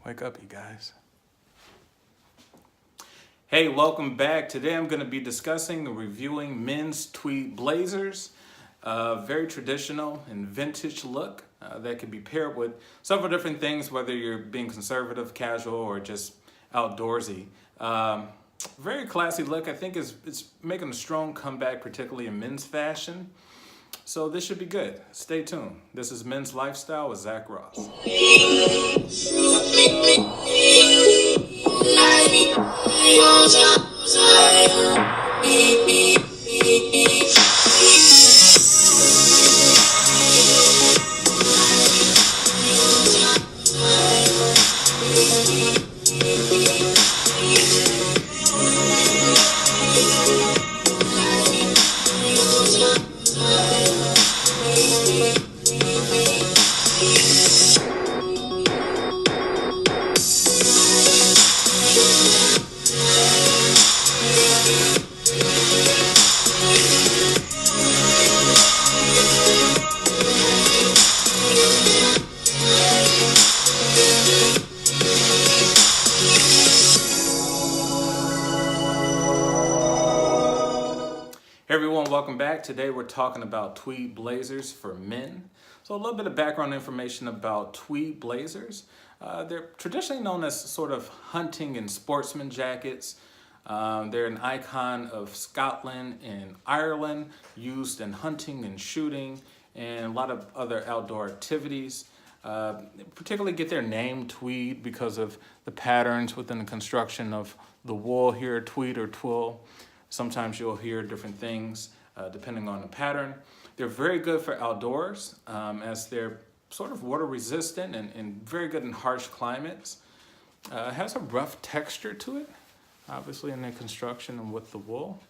Wake up, you guys. Hey, welcome back. Today I'm going to be discussing and reviewing men's tweed blazers. Very traditional and vintage look that can be paired with several different things, whether you're being conservative, casual, or just outdoorsy. Very classy look. I think it's making a strong comeback, particularly in men's fashion. So this should be good. Stay tuned. This is Men's Lifestyle with Zach Ross. Hey everyone, welcome back. Today we're talking about tweed blazers for men. So a little bit of background information about tweed blazers. They're traditionally known as sort of hunting and sportsman jackets. They're an icon of Scotland and Ireland, used in hunting and shooting and a lot of other outdoor activities. Particularly get their name tweed because of the patterns within the construction of the wool here, tweed or twill. Sometimes you'll hear different things depending on the pattern. They're very good for outdoors as they're sort of water resistant and very good in harsh climates. It has a rough texture to it, obviously in the construction and with the wool.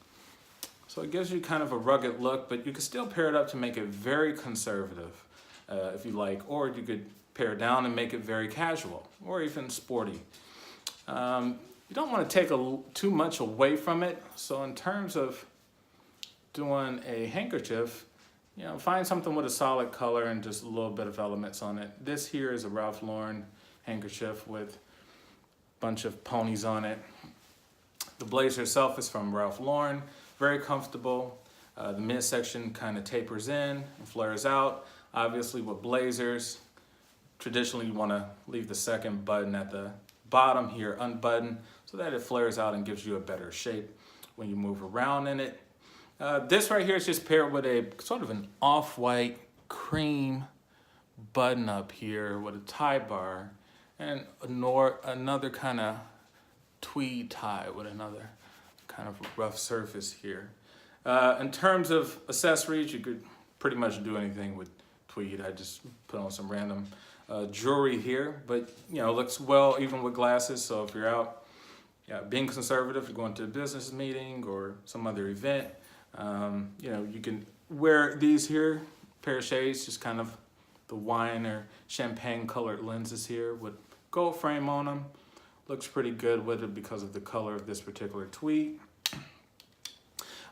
So it gives you kind of a rugged look, but you can still pair it up to make it very conservative if you like, or you could pare it down and make it very casual or even sporty. You don't want to take too much away from it. So in terms of doing a handkerchief, find something with a solid color and just a little bit of elements on it. This here is a Ralph Lauren handkerchief with a bunch of ponies on it. The blazer itself is from Ralph Lauren, very comfortable. The midsection kind of tapers in and flares out. Obviously with blazers, traditionally you want to leave the second button at the bottom here unbuttoned so that it flares out and gives you a better shape when you move around in it. This right here is just paired with a sort of an off-white cream button up here with a tie bar and another kind of tweed tie with another kind of rough surface here. In terms of accessories, you could pretty much do anything with tweed. I just put on some random jewelry here, but it looks well even with glasses. So if you're out being conservative, you're going to a business meeting or some other event, you can wear these here, pair of shades, just kind of the wine or champagne colored lenses here with gold frame on them. Looks pretty good with it because of the color of this particular tweed.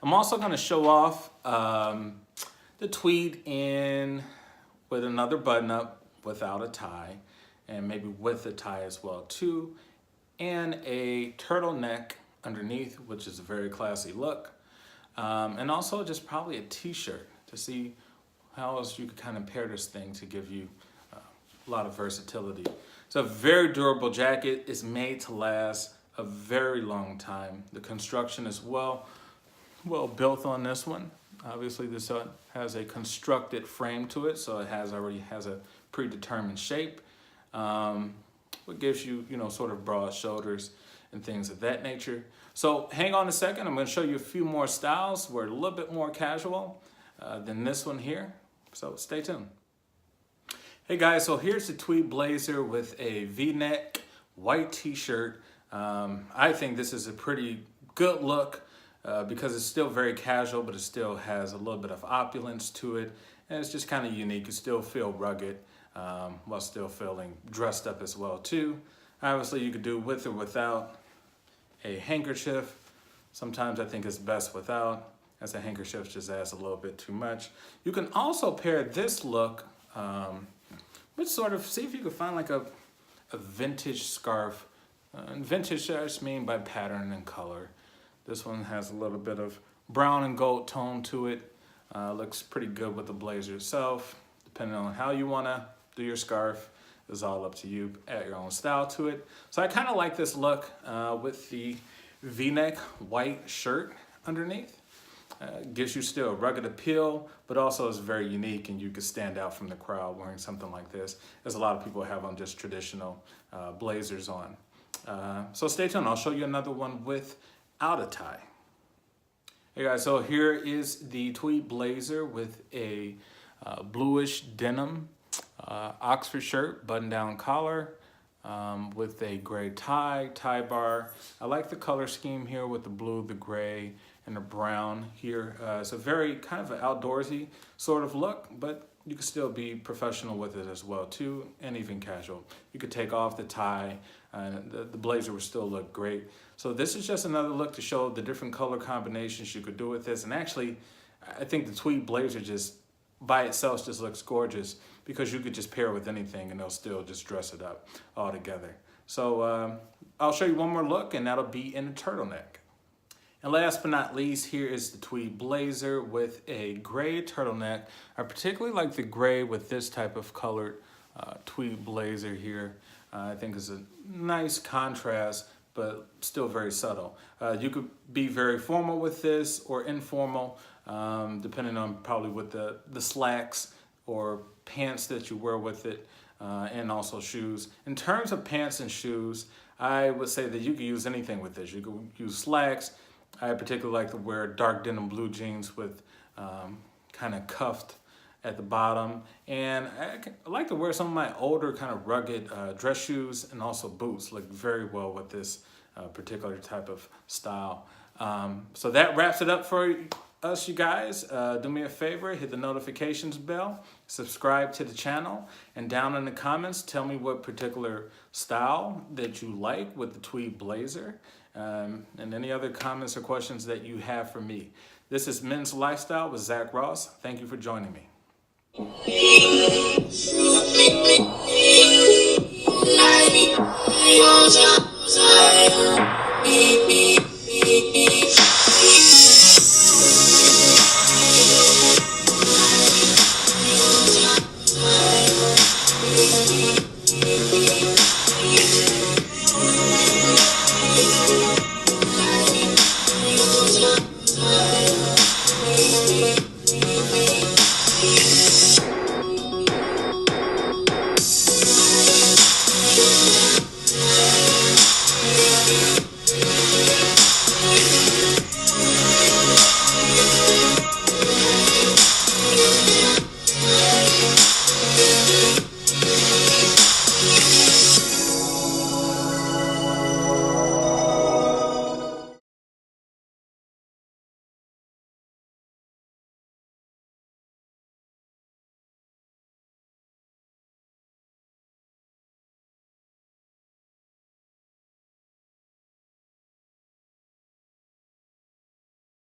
I'm also going to show off the tweed with another button up without a tie, and maybe with a tie as well too, and a turtleneck underneath, which is a very classy look, and also just probably a t-shirt to see how else you could kind of pair this thing to give you a lot of versatility. It's a very durable jacket. It's made to last a very long time. The construction is well built on this one. Obviously this has a constructed frame to it, so it already has a predetermined shape. What gives you, sort of broad shoulders and things of that nature. So hang on a second. I'm going to show you a few more styles where a little bit more casual than this one here. So stay tuned. Hey guys, so here's the tweed blazer with a V-neck white t-shirt. I think this is a pretty good look because it's still very casual, but it still has a little bit of opulence to it. And it's just kind of unique. You still feel rugged while still feeling dressed up as well too. Obviously you could do with or without a handkerchief. Sometimes I think it's best without, as a handkerchief just adds a little bit too much. You can also pair this look with sort of, see if you can find like a a vintage scarf. And vintage, I just mean by pattern and color. This one has a little bit of brown and gold tone to it. Looks pretty good with the blazer itself. Depending on how you want to do your scarf, is all up to you. Add your own style to it. So I kind of like this look with the V-neck white shirt underneath. Gives you still a rugged appeal, but also is very unique, and you could stand out from the crowd wearing something like this, as a lot of people have on just traditional blazers on. So stay tuned. I'll show you another one without a tie. Hey guys, so here is the tweed blazer with a bluish denim Oxford shirt, button-down collar, with a gray tie bar. I like the color scheme here with the blue, the gray, and the brown here. It's a very kind of an outdoorsy sort of look, but you can still be professional with it as well too, and even casual. You could take off the tie and the blazer would still look great. So this is just another look to show the different color combinations you could do with this. And actually, I think the tweed blazer just by itself just looks gorgeous, because you could just pair it with anything and they'll still just dress it up all together. So I'll show you one more look, and that'll be in a turtleneck. And last but not least, here is the tweed blazer with a gray turtleneck. I particularly like the gray with this type of colored tweed blazer here. I think is a nice contrast, but still very subtle. You could be very formal with this or informal, depending on probably with the slacks or pants that you wear with it, and also shoes. In terms of pants and shoes, I would say that you could use anything with this. You could use slacks. I particularly like to wear dark denim blue jeans with kind of cuffed at the bottom. And I like to wear some of my older kind of rugged dress shoes, and also boots look very well with this particular type of style. So that wraps it up for us, you guys. Do me a favor, hit the notifications bell, subscribe to the channel, and down in the comments, tell me what particular style that you like with the tweed blazer, and any other comments or questions that you have for me. This is Men's Lifestyle with Zach Ross. Thank you for joining me.